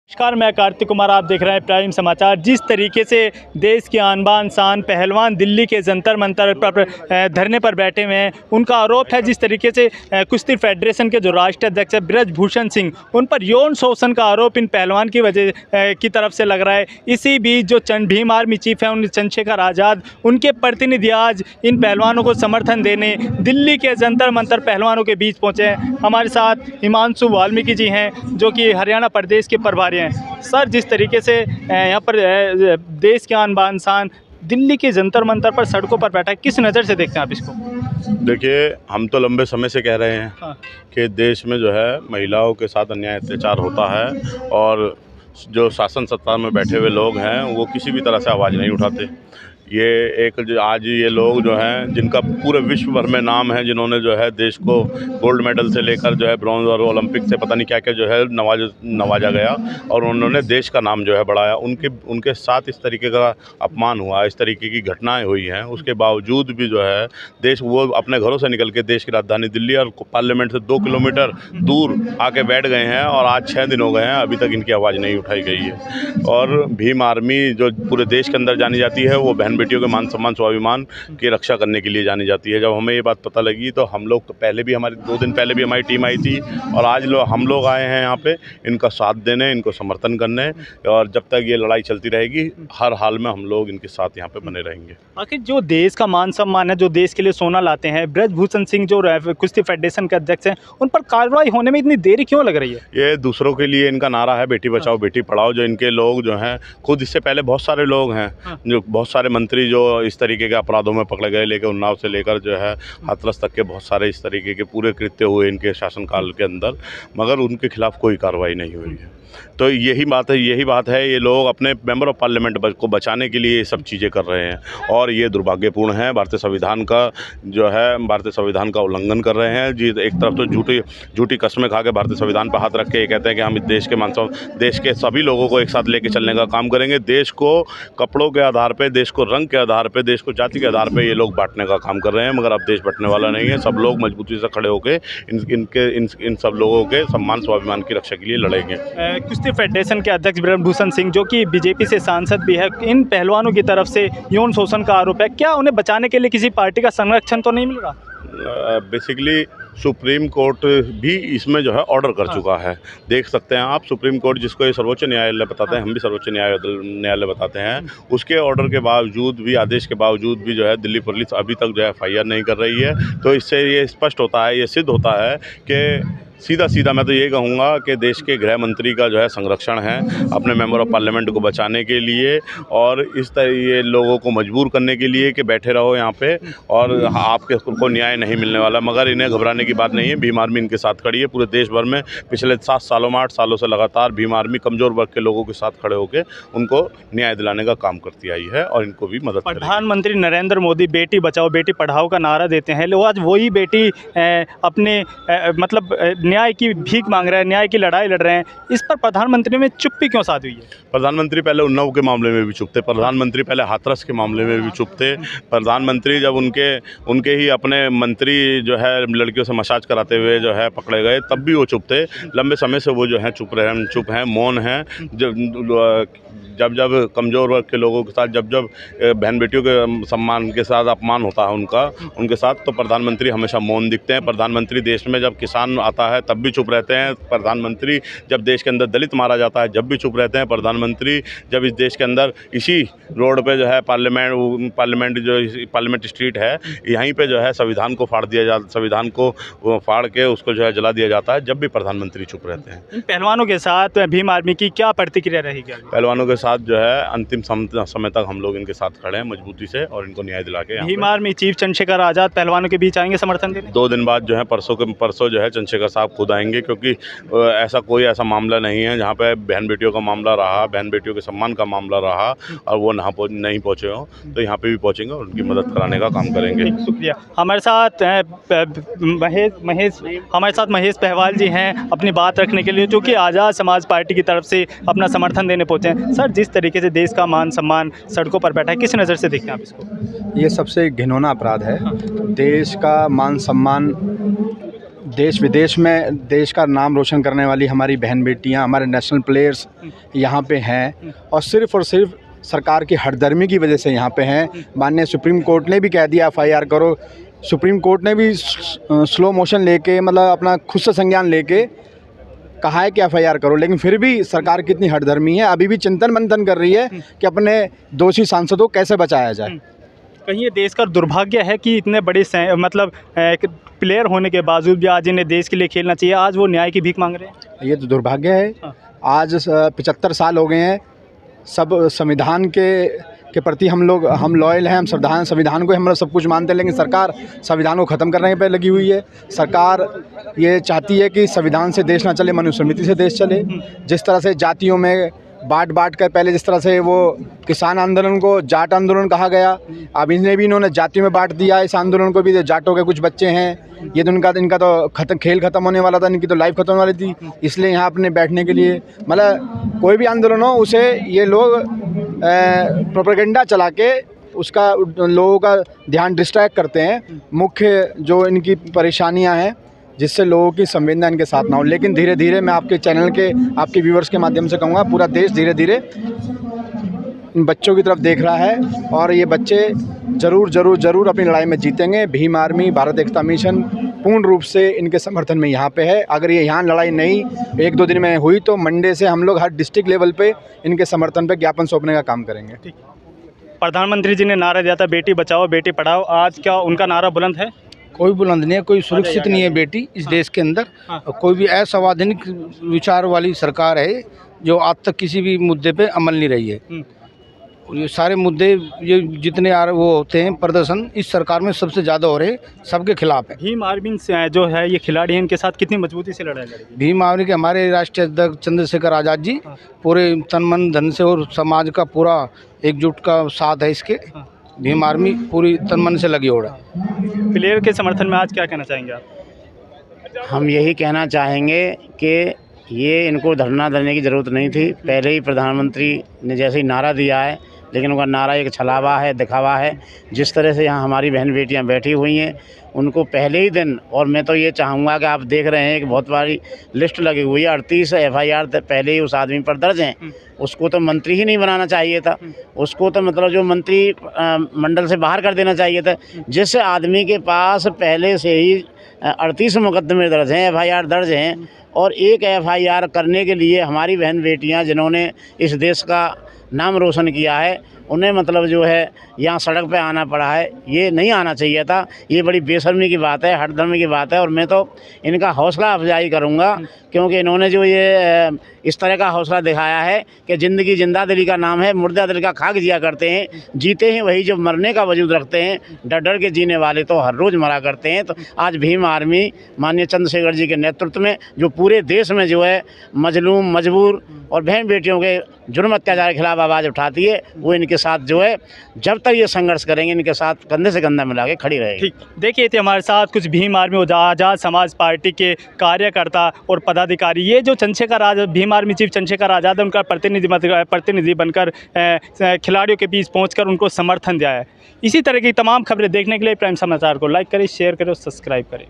नमस्कार, मैं कार्तिक कुमार। आप देख रहे हैं प्राइम समाचार। जिस तरीके से देश के आन बान शान पहलवान दिल्ली के जंतर मंतर पर धरने पर बैठे हुए हैं, उनका आरोप है जिस तरीके से कुश्ती फेडरेशन के जो राष्ट्रीय अध्यक्ष है ब्रजभूषण सिंह, उन पर यौन शोषण का आरोप इन पहलवान की वजह की तरफ से लग रहा है। इसी बीच जो भीम आर्मी चीफ है चंद्रशेखर आज़ाद, उनके प्रतिनिधि आज इन पहलवानों को समर्थन देने दिल्ली के जंतर मंतर पहलवानों के बीच पहुँचे हैं। हमारे साथ हिमांशु वाल्मीकि जी हैं जो कि हरियाणा प्रदेश के प्रभारी हैं। सर, जिस तरीके से यहाँ पर देश के आन बान शान दिल्ली के जंतर मंतर पर सड़कों पर बैठा है, किस नज़र से देखते हैं आप इसको? देखिए, हम तो लंबे समय से कह रहे हैं कि देश में जो है महिलाओं के साथ अन्याय अत्याचार होता है और जो शासन सत्ता में बैठे हुए लोग हैं वो किसी भी तरह से आवाज़ नहीं उठाते। ये आज ये लोग जो हैं जिनका पूरे विश्व भर में नाम है, जिन्होंने जो है देश को गोल्ड मेडल से लेकर जो है ब्रॉन्ज और ओलंपिक से पता नहीं क्या क्या जो है नवाजा गया और उन्होंने देश का नाम जो है बढ़ाया, उनके साथ इस तरीके का अपमान हुआ, इस तरीके की घटनाएं हुई हैं। उसके बावजूद भी जो है देश वो अपने घरों से निकल के देश की राजधानी दिल्ली और पार्लियामेंट से 2 किलोमीटर दूर आके बैठ गए हैं और आज 6 दिन हो गए हैं, अभी तक इनकी आवाज़ नहीं उठाई गई है। और भीम आर्मी जो पूरे देश के अंदर जानी जाती है, वो बहन बेटियों के मान सम्मान स्वाभिमान की रक्षा करने के लिए जानी जाती है। जब हमें ये बात पता लगी तो हम लोग पहले भी 2 दिन पहले भी हमारी टीम आई थी और आज हम लोग आए हैं यहाँ पे इनका साथ देने, इनको समर्थन करने, और जब तक ये लड़ाई चलती रहेगी हर हाल में हम लोग इनके साथ यहाँ पे बने रहेंगे। आखिर जो देश का मान सम्मान है, जो देश के लिए सोना लाते हैं, ब्रजभूषण सिंह जो कुश्ती फेडरेशन के अध्यक्ष हैं, उन पर कार्रवाई होने में इतनी देरी क्यों लग रही है? ये दूसरों के लिए इनका नारा है, बेटी बचाओ बेटी पढ़ाओ। जो इनके लोग जो हैं, खुद इससे पहले बहुत सारे लोग हैं, जो बहुत सारे मंत्री जो इस तरीके के अपराधों में पकड़े गए, लेकर उन्नाव से लेकर जो है हाथरस तक के बहुत सारे इस तरीके के पूरे कृत्य हुए इनके शासनकाल के अंदर, मगर उनके खिलाफ कोई कार्रवाई नहीं हुई है। तो यही बात है, ये लोग अपने मेंबर ऑफ पार्लियामेंट को बचाने के लिए ये सब चीज़ें कर रहे हैं और ये दुर्भाग्यपूर्ण है। भारतीय संविधान का उल्लंघन कर रहे हैं जी। एक तरफ तो झूठी कस्में खा के भारतीय संविधान पर हाथ रख के ये कहते हैं कि हम इस देश के देश के सभी लोगों को एक साथ लेके चलने का काम करेंगे। देश को कपड़ों के आधार पर, देश को रंग के आधार पर, देश को जाति के आधार पर ये लोग बांटने का काम कर रहे हैं, मगर अब देश बंटने वाला नहीं है। सब लोग मजबूती से खड़े होकर इन सब लोगों के सम्मान स्वाभिमान की रक्षा के लिए लड़ेंगे। कुश्ती फेडरेशन के अध्यक्ष ब्रजभूषण सिंह, जो कि बीजेपी से सांसद भी है, इन पहलवानों की तरफ से यौन शोषण का आरोप है। क्या उन्हें बचाने के लिए किसी पार्टी का संरक्षण तो नहीं मिल रहा? बेसिकली सुप्रीम कोर्ट भी इसमें जो है ऑर्डर कर चुका है। देख सकते हैं आप, सुप्रीम कोर्ट जिसको ये सर्वोच्च न्यायालय बताते हैं, हम भी सर्वोच्च न्यायालय बताते हैं, उसके ऑर्डर के बावजूद भी, आदेश के बावजूद भी जो है दिल्ली पुलिस अभी तक जो है FIR नहीं कर रही है। तो इससे ये स्पष्ट होता है, ये सिद्ध होता है कि सीधा मैं तो ये कहूँगा कि देश के गृह मंत्री का जो है संरक्षण है अपने मेंबर ऑफ पार्लियामेंट को बचाने के लिए और इस तरह ये लोगों को मजबूर करने के लिए कि बैठे रहो यहाँ पे और आपको न्याय नहीं मिलने वाला। मगर इन्हें घबराने की बात नहीं है, भीम आर्मी इनके साथ खड़ी है। पूरे देश भर में पिछले 7 सालों में 8 सालों से लगातार भीम आर्मी कमज़ोर वर्ग के लोगों के साथ खड़े होकर उनको न्याय दिलाने का काम करती आई है और इनको भी मदद। प्रधानमंत्री नरेंद्र मोदी बेटी बचाओ बेटी पढ़ाओ का नारा देते हैं, लोग आज वही बेटी अपने मतलब न्याय की भीख मांग रहे हैं, न्याय की लड़ाई लड़ रहे हैं। इस पर प्रधानमंत्री में चुप्पी क्यों साध हुई है? प्रधानमंत्री पहले उन्नाव के मामले में भी चुप थे, प्रधानमंत्री पहले हाथरस के मामले में भी चुप थे। प्रधानमंत्री जब उनके ही अपने मंत्री जो है लड़कियों से मसाज कराते हुए जो है पकड़े गए, तब भी वो चुप थे। लंबे समय से वो जो है चुप हैं, मौन हैं। जब कमज़ोर वर्ग के लोगों के साथ जब बहन बेटियों के सम्मान के साथ अपमान होता है उनके साथ, तो प्रधानमंत्री हमेशा मौन दिखते हैं। प्रधानमंत्री देश में जब किसान आता है तब भी चुप रहते हैं। प्रधानमंत्री जब देश के अंदर दलित मारा जाता है जब भी चुप रहते हैं। प्रधानमंत्री जब इस देश के अंदर इसी रोड पे जो है पार्लियामेंट स्ट्रीट है, यहीं पे जो है संविधान को फाड़ के उसको जो है जला दिया जाता है, जब भी प्रधानमंत्री चुप रहते हैं। इन पहलवानों के साथ भीम आर्मी की क्या प्रतिक्रिया रहेगी? पहलवानों के साथ जो है अंतिम समय तक हम लोग इनके साथ खड़े हैं मजबूती से और इनको न्याय दिला के। भीम आर्मी चीफ चंद्रशेखर आज़ाद पहलवानों के बीच आएंगे समर्थन देने? 2 दिन बाद जो है परसों जो है चंद्रशेखर साहब खुद आएंगे, क्योंकि ऐसा मामला नहीं है जहाँ पे बहन बेटियों का मामला रहा, बहन बेटियों के सम्मान का मामला रहा और वो नहीं पहुँचे हों, तो यहाँ पे भी पहुँचेंगे और उनकी मदद कराने का काम करेंगे। शुक्रिया। हमारे साथ महेश पहवाल जी हैं अपनी बात रखने के लिए, जो कि आज़ाद समाज पार्टी की तरफ से अपना समर्थन देने पहुँचे हैं। सर, जिस तरीके से देश का मान सम्मान सड़कों पर बैठा है, किस नज़र से देखते हैं आप इसको? ये सबसे घिनौना अपराध है। देश का मान सम्मान देश विदेश में देश का नाम रोशन करने वाली हमारी बहन बेटियां, हमारे नेशनल प्लेयर्स यहाँ पे हैं और सिर्फ़ सरकार की हठधर्मी की वजह से यहाँ पे हैं। माननीय सुप्रीम कोर्ट ने भी कह दिया FIR करो। सुप्रीम कोर्ट ने भी स्लो मोशन लेके मतलब अपना खुद से संज्ञान लेके कहा है कि FIR करो, लेकिन फिर भी सरकार कितनी हठधर्मी है, अभी भी चिंतन मंथन कर रही है कि अपने दोषी सांसदों को कैसे बचाया जाए। कहीं ये देश का दुर्भाग्य है कि इतने बड़े मतलब एक प्लेयर होने के बावजूद भी आज इन्हें देश के लिए खेलना चाहिए, आज वो न्याय की भीख मांग रहे हैं। ये तो दुर्भाग्य है। आज 75 साल हो गए हैं, सब संविधान के प्रति हम लॉयल हैं, हम संविधान को हम सब कुछ मानते हैं, लेकिन सरकार संविधान को ख़त्म करने पे लगी हुई है। सरकार ये चाहती है कि संविधान से देश ना चले, मनुस्मृति से देश चले। जिस तरह से जातियों में बांट कर पहले जिस तरह से वो किसान आंदोलन को जाट आंदोलन कहा गया, अब इन्होंने जातियों में बांट दिया इस आंदोलन को भी। जाटों के कुछ बच्चे हैं, ये तो इनका तो खेल ख़त्म होने वाला था, इनकी तो लाइफ ख़त्म होने वाली थी, इसलिए यहाँ अपने बैठने के लिए मतलब कोई भी आंदोलन हो उसे ये लोग प्रोपेगेंडा चला के उसका लोगों का ध्यान डिस्ट्रैक्ट करते हैं। मुख्य जो इनकी परेशानियाँ हैं जिससे लोगों की संवेदना इनके साथ ना हो। लेकिन धीरे धीरे मैं आपके चैनल के आपके व्यूवर्स के माध्यम से कहूँगा, पूरा देश धीरे धीरे इन बच्चों की तरफ देख रहा है और ये बच्चे ज़रूर अपनी लड़ाई में जीतेंगे। भीम आर्मी, भारत एकता मिशन पूर्ण रूप से इनके समर्थन में यहाँ पे है। अगर ये यहाँ लड़ाई नहीं 1-2 दिन में हुई तो मंडे से हम लोग हर डिस्ट्रिक्ट लेवल पे इनके समर्थन पे ज्ञापन सौंपने का काम करेंगे। प्रधानमंत्री जी ने नारा दिया था बेटी बचाओ बेटी पढ़ाओ, आज क्या उनका नारा बुलंद है? कोई बुलंद नहीं है, कोई सुरक्षित नहीं है बेटी इस देश के अंदर। कोई भी असंवैधानिक विचार वाली सरकार है जो आज तक किसी भी मुद्दे पे अमल नहीं रही है। और ये सारे मुद्दे ये जितने वो होते हैं प्रदर्शन इस सरकार में सबसे ज़्यादा हो रहे हैं, सबके खिलाफ है। भीम आर्मी जो है ये खिलाड़ी हैं, इनके साथ कितनी मजबूती से लड़ाई लड़ेगी? भीम आर्मी के हमारे राष्ट्रीय अध्यक्ष चंद्रशेखर आज़ाद जी पूरे तन मन धन से और समाज का पूरा एकजुट का साथ है इसके। भीम आर्मी पूरी तन मन से लगी हो रहा है। प्लेयर के समर्थन में आज क्या कहना चाहेंगे आप? हम यही कहना चाहेंगे कि ये इनको धरना देने की ज़रूरत नहीं थी। पहले ही प्रधानमंत्री ने जैसे ही नारा दिया है, लेकिन उनका नारा एक छलावा है, दिखावा है। जिस तरह से यहाँ हमारी बहन बेटियाँ बैठी हुई हैं उनको पहले ही दिन, और मैं तो ये चाहूँगा कि आप देख रहे हैं कि बहुत बड़ी लिस्ट लगी हुई है, 38 FIR पहले ही उस आदमी पर दर्ज हैं। उसको तो मंत्री ही नहीं बनाना चाहिए था, उसको तो मतलब जो मंत्री मंडल से बाहर कर देना चाहिए था। जिस आदमी के पास पहले से ही 38 मुकदमे दर्ज हैं, FIR दर्ज हैं, और एक FIR करने के लिए हमारी बहन बेटियां जिन्होंने इस देश का नाम रोशन किया है उन्हें मतलब जो है यहाँ सड़क पे आना पड़ा है। ये नहीं आना चाहिए था, ये बड़ी बेशर्मी की बात है, हठधर्मी की बात है। और मैं तो इनका हौसला अफजाई करूँगा क्योंकि इन्होंने जो ये इस तरह का हौसला दिखाया है कि ज़िंदगी जिंदा दिली का नाम है, मुर्दा दिल का खाक जिया करते हैं, जीते हैं वही जो मरने का वजूद रखते हैं, डर डर के जीने वाले तो हर रोज़ मरा करते हैं। तो आज भीम आर्मी माननीय चंद्रशेखर जी के नेतृत्व में जो पूरे देश में जो है मजलूम मजबूर और बहन बेटियों के जुर्म अत्याचार के खिलाफ आवाज़ उठाती है, वो इनके साथ जो है जब तक ये संघर्ष करेंगे इनके साथ कंधे से कंधा मिला के खड़ी रहेगी। ठीक, देखिए थे हमारे साथ कुछ भीम आर्मी और आज़ाद समाज पार्टी के कार्यकर्ता और पदाधिकारी। ये जो चंद्रशेखर आज़ाद, भीम आर्मी चीफ चंद्रशेखर आज़ाद है, उनका प्रतिनिधि बनकर खिलाड़ियों के बीच पहुंचकर उनको समर्थन दिया है। इसी तरह की तमाम खबरें देखने के लिए प्राइम समाचार को लाइक करें, शेयर करें और सब्सक्राइब करें।